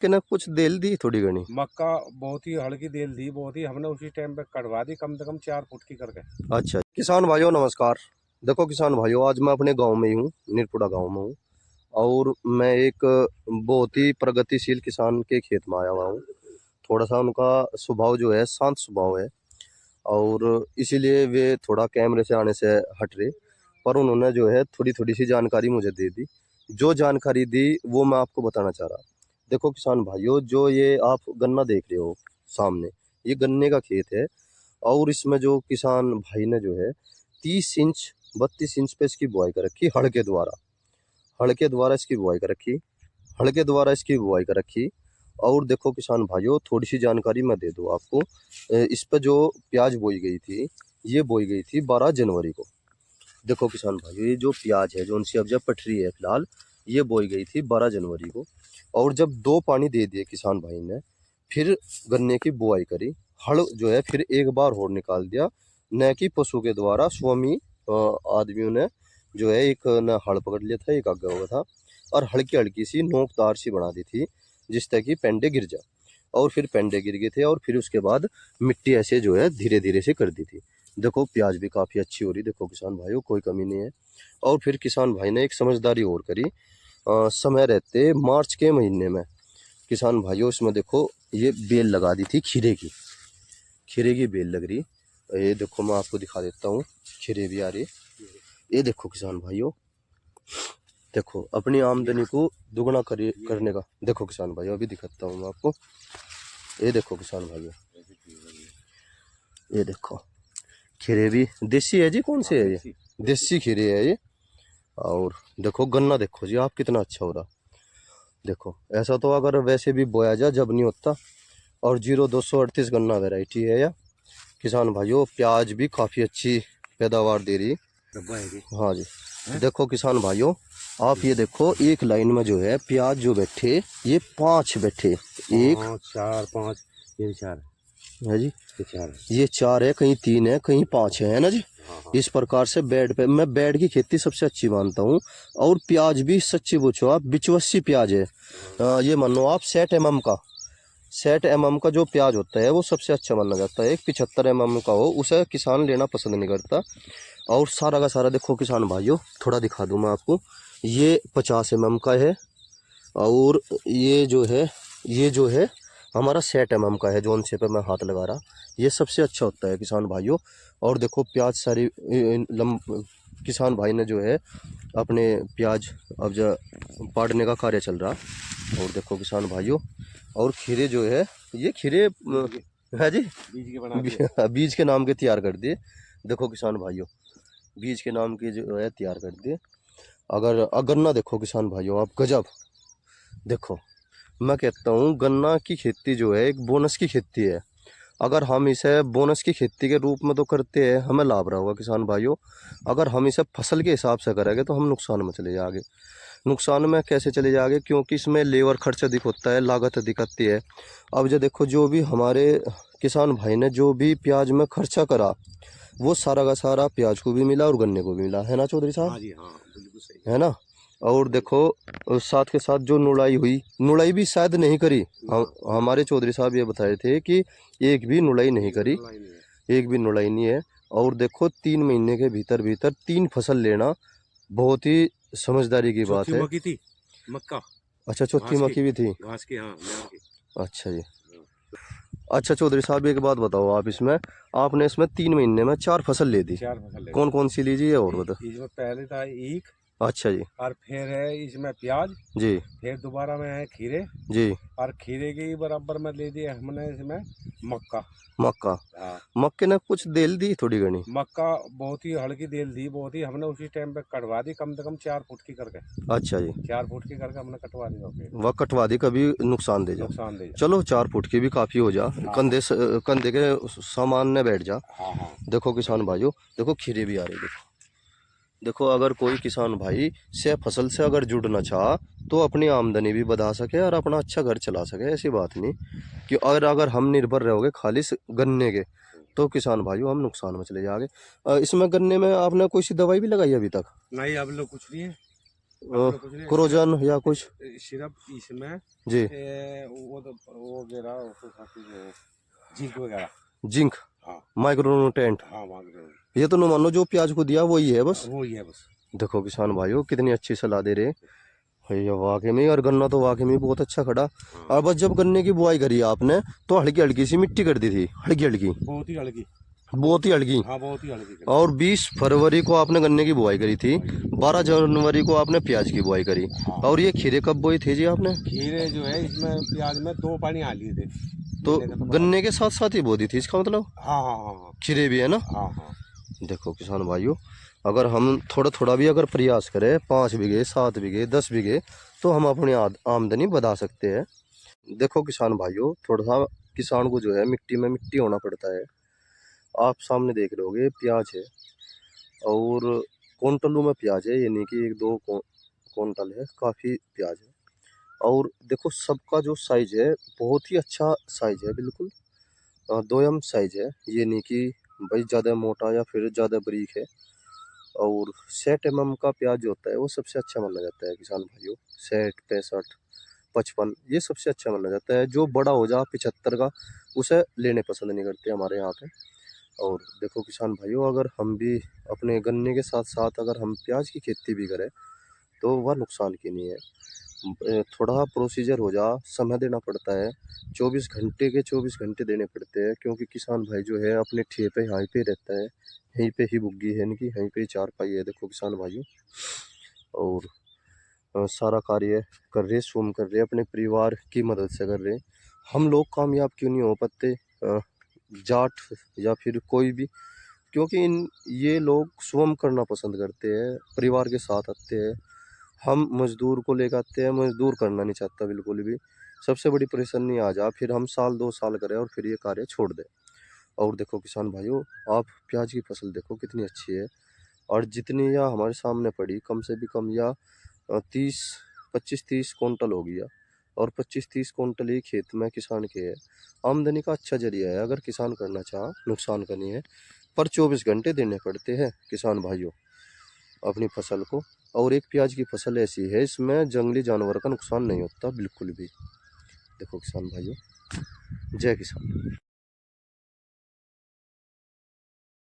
मक्के ने कुछ देल दी थोड़ी घनी। मक्का बहुत ही हल्की देल दी, बहुत ही हमने उसी टाइम पे कटवा दी, कम से कम 4 फुट की करके। अच्छा किसान भाइयों नमस्कार। देखो किसान भाइयों, आज मैं अपने गांव में ही हूँ, नीरपुरा गांव में हूँ। और मैं एक बहुत ही प्रगतिशील किसान के खेत में आया हुआ हूँ। थोड़ा सा उनका स्वभाव जो है शांत स्वभाव है, और इसीलिए वे थोड़ा कैमरे से आने से हट रहे। पर उन्होंने जो है थोड़ी थोड़ी सी जानकारी मुझे दे दी। जो जानकारी दी वो मैं आपको बताना चाह रहा। देखो किसान भाइयों, जो ये आप गन्ना देख रहे हो सामने, ये गन्ने का खेत है। और इसमें जो किसान भाई ने जो है 30 इंच 32 इंच पे इसकी बुआई कर रखी, हड़ के द्वारा इसकी बुआई कर रखी, हड़ के द्वारा इसकी बुआई कर रखी। और देखो किसान भाइयों, थोड़ी सी जानकारी मैं दे दूँ आपको। इस पे जो प्याज बोई गई थी, ये बोई गई थी 12 जनवरी को। देखो किसान भाइयों, ये जो प्याज है, जो उनसी अब जब पटरी है फिलहाल, ये बोई गई थी 12 जनवरी को। और जब 2 पानी दे दिए किसान भाई ने, फिर गन्ने की बुआई करी। हल जो है फिर एक बार और निकाल दिया, न कि पशु के द्वारा स्वामी आदमियों ने जो है एक न हल पकड़ लिया था, एक आगे हुआ था, और हल्की हल्की सी नोकदार सी बना दी थी, जिस तरह की पेंडे गिर जाए। और फिर पेंडे गिर गए थे, और फिर उसके बाद मिट्टी ऐसे जो है धीरे धीरे से कर दी थी। देखो प्याज भी काफ़ी अच्छी हो रही, देखो किसान भाइयों कोई कमी नहीं है। और फिर किसान भाई ने एक समझदारी और करी। समय रहते मार्च के महीने में किसान भाइयों, इसमें देखो ये बेल लगा दी थी खीरे की बेल लग रही। ये देखो मैं आपको दिखा देता हूँ, खीरे भी आ रही। ये देखो किसान भाइयों, देखो अपनी आमदनी को दुगना करने का। देखो किसान भाइयों, अभी दिखाता हूँ मैं आपको। ये देखो किसान भाइयों, ये देखो खीरे भी देसी है जी। कौन से है ये? देसी खीरे है ये। और देखो गन्ना, देखो जी आप कितना अच्छा हो रहा। देखो ऐसा तो अगर वैसे भी बोया जाए जब नहीं होता। और 0238 गन्ना वैरायटी है या किसान भाइयों, प्याज भी काफ़ी अच्छी पैदावार दे रही। हाँ जी, देखो किसान भाइयों, आप ये देखो एक लाइन में जो है प्याज जो बैठे, ये 5 बैठे, 1 4 5 ये 4 है जी, ये 4 है, कहीं 3 है, कहीं 5 है ना जी। इस प्रकार से बेड पे मैं बेड की खेती सबसे अच्छी मानता हूँ। और प्याज भी सच्ची पूछो आप, बिचवसी प्याज है। ये मानो आप 60 mm का जो प्याज होता है वो सबसे अच्छा माना जाता है। एक 75 mm का हो उसे किसान लेना पसंद नहीं करता। और सारा का सारा देखो किसान भाइयों, थोड़ा दिखा दूँ मैं आपको। ये 50 mm का है। और ये जो है हमारा 60 mm का है, जोन से पे मैं हाथ लगा रहा। ये सबसे अच्छा होता है किसान भाइयों। और देखो प्याज सारी किसान भाई ने जो है अपने प्याज अब जो पाड़ने का कार्य चल रहा। और देखो किसान भाइयों, और खीरे जो है, ये खीरे है जी, बीज के नाम के तैयार कर दिए। देखो किसान भाइयों, बीज के नाम के जो है तैयार कर दिए। अगर गन्ना देखो किसान भाइयों आप, गजब। देखो मैं कहता हूँ गन्ना की खेती जो है एक बोनस की खेती है। अगर हम इसे बोनस की खेती के रूप में तो करते हैं, हमें लाभ रहा होगा किसान भाइयों। अगर हम इसे फसल के हिसाब से करेंगे तो हम नुकसान में चले जाएंगे। नुकसान में कैसे चले जाएंगे? क्योंकि इसमें लेबर खर्च अधिक होता है, लागत अधिक आती है। अब जो देखो, जो भी हमारे किसान भाई ने जो भी प्याज में खर्चा करा, वो सारा का सारा प्याज को भी मिला और गन्ने को भी मिला, है ना चौधरी साहब? हाँ जी, हाँ बिल्कुल सही है ना। और देखो साथ के साथ जो नुड़ाई हुई, नुड़ाई भी शायद नहीं करी। हमारे चौधरी साहब ये बताए थे कि एक भी नुड़ाई नहीं करी, एक भी नुड़ाई नहीं है। और देखो 3 महीने के भीतर भीतर 3 फसल लेना बहुत ही समझदारी की बात है। मक्की थी, मक्का। अच्छा, चौथी मक्की भी थी। घास की, हाँ की। अच्छा जी। अच्छा चौधरी साहब एक बात बताओ, आप इसमें आपने इसमें 3 महीने में 4 फसल ले दी। 4 फसल ले। कौन कौन सी लीजिए और बताओ। इसमें पहले था ईख, अच्छा जी, और फिर है इसमें प्याज जी फिर दोबारा में है खीरे, जी। और खीरे के ही बराबर में ले दिए हमने इसमें मक्का। मक्का, हाँ, मक्के ने कुछ देल दी थोड़ी घनी। मक्का बहुत ही हल्की देल दी, बहुत ही हमने उसी टाइम पे कटवा दी, कम से कम 4 फुट की करके। अच्छा जी, 4 फुट की करके हमने कटवा दी। ओके, वह कटवा दी, कभी नुकसान दे जा। नुकसान दे। चलो 4 फुट की भी काफ़ी हो जा, कंधे के सामान ने बैठ जा। हाँ हाँ, देखो किसान भाइयों, देखो खीरे भी आ रही। देखो देखो, अगर कोई किसान भाई से फसल से अगर जुड़ना चाह तो अपनी आमदनी भी बढ़ा सके और अपना अच्छा घर चला सके, ऐसी बात नहीं कि अगर हम निर्भर रहोगे खाली गन्ने के, तो किसान भाइयों हम नुकसान में चले जाओगे। इसमें गन्ने में आपने कोई सी दवाई भी लगाई अभी तक? नहीं अब लोग कुछ नहीं है। अपने कुछ नहीं, क्रोजन या कुछ? सिर्फ इसमें जी। वो वगैरह जिंक वगैरह। जिंक, हाँ माइक्रोन्यूट्रेंट। हाँ, मांग रहे हो। ये तो नो मानो जो प्याज को दिया वही है बस। वो ही है बस। देखो किसान भाइयों कितनी अच्छी सलाह दे रहे भैया वाकई में। और गन्ना तो वाकई में बहुत अच्छा खड़ा। हाँ, और बस जब गन्ने की बुआई करी आपने तो हल्की हल्की सी मिट्टी कर दी थी, हल्की हल्की, बहुत ही हल्की। बहुत ही हल्की। हाँ, बहुत ही हल्की। और 20 फरवरी को आपने गन्ने की बुआई करी थी, 12 जनवरी को आपने प्याज की बुआई करी। हाँ, और ये खीरे कब बोई थी जी आपने? खीरे जो है इसमें प्याज में 2 पानी आ लिए थे। तो महीने का तो पता गन्ने नहीं। के साथ साथ ही बो दी थी इसका मतलब? हाँ हाँ हाँ हाँ खीरे भी है ना? हाँ हाँ। देखो किसान भाइयों, अगर हम थोड़ा थोड़ा भी अगर प्रयास करें 5 बीघे 7 बीघे 10 बीघे तो हम अपनी आमदनी बढ़ा सकते हैं। देखो किसान भाइयों, थोड़ा सा किसान को जो है मिट्टी में मिट्टी होना पड़ता है। आप सामने देख रहे होगे प्याज है और क्विंटलों में प्याज है, ये नहीं कि एक दो क्विंटल है, काफ़ी प्याज है। और देखो सबका जो साइज है बहुत ही अच्छा साइज है, बिल्कुल दोयम साइज है। ये नहीं कि भाई ज़्यादा मोटा या फिर ज़्यादा बारीक है। और 60 mm का प्याज जो होता है वो सबसे अच्छा माना जाता है किसान भाइयों। 60, 65, 55 ये सबसे अच्छा माना जाता है। जो बड़ा हो जा 75 का उसे लेने पसंद नहीं करते हमारे यहाँ पे। और देखो किसान भाइयों, अगर हम भी अपने गन्ने के साथ साथ अगर हम प्याज की खेती भी करें तो वह नुकसान की नहीं है। थोड़ा प्रोसीजर हो जा, समय देना पड़ता है, 24 घंटे के 24 घंटे देने पड़ते हैं, क्योंकि किसान भाई जो है अपने ठेपे यहाँ पे रहता है, यहीं पे ही बुग्गी है इनकी, यहीं पे ही चारपाई है। देखो किसान भाइयों, और सारा कार्य कर रहे, स्वयं कर रहे, अपने परिवार की मदद से कर रहे। हम लोग कामयाब क्यों नहीं हो पाते? जाट या फिर कोई भी, क्योंकि ये लोग स्वयं करना पसंद करते हैं, परिवार के साथ आते हैं। हम मजदूर को लेकर आते हैं, मजदूर करना नहीं चाहता बिल्कुल भी। सबसे बड़ी परेशानी आ जा फिर हम साल 2 साल करें और फिर ये कार्य छोड़ दें। और देखो किसान भाइयों, आप प्याज की फसल देखो कितनी अच्छी है। और जितनी या हमारे सामने पड़ी कम से भी कम या 30 25-30 कुंटल हो गया। और 25-30 कुंटल ही खेत में किसान के है। आमदनी का अच्छा जरिया है अगर किसान करना चाह, नुकसान का नहीं है। पर 24 घंटे देने पड़ते हैं किसान भाइयों अपनी फसल को। और एक प्याज की फसल ऐसी है इसमें जंगली जानवर का नुकसान नहीं होता बिल्कुल भी। देखो किसान भाइयों, जय किसान।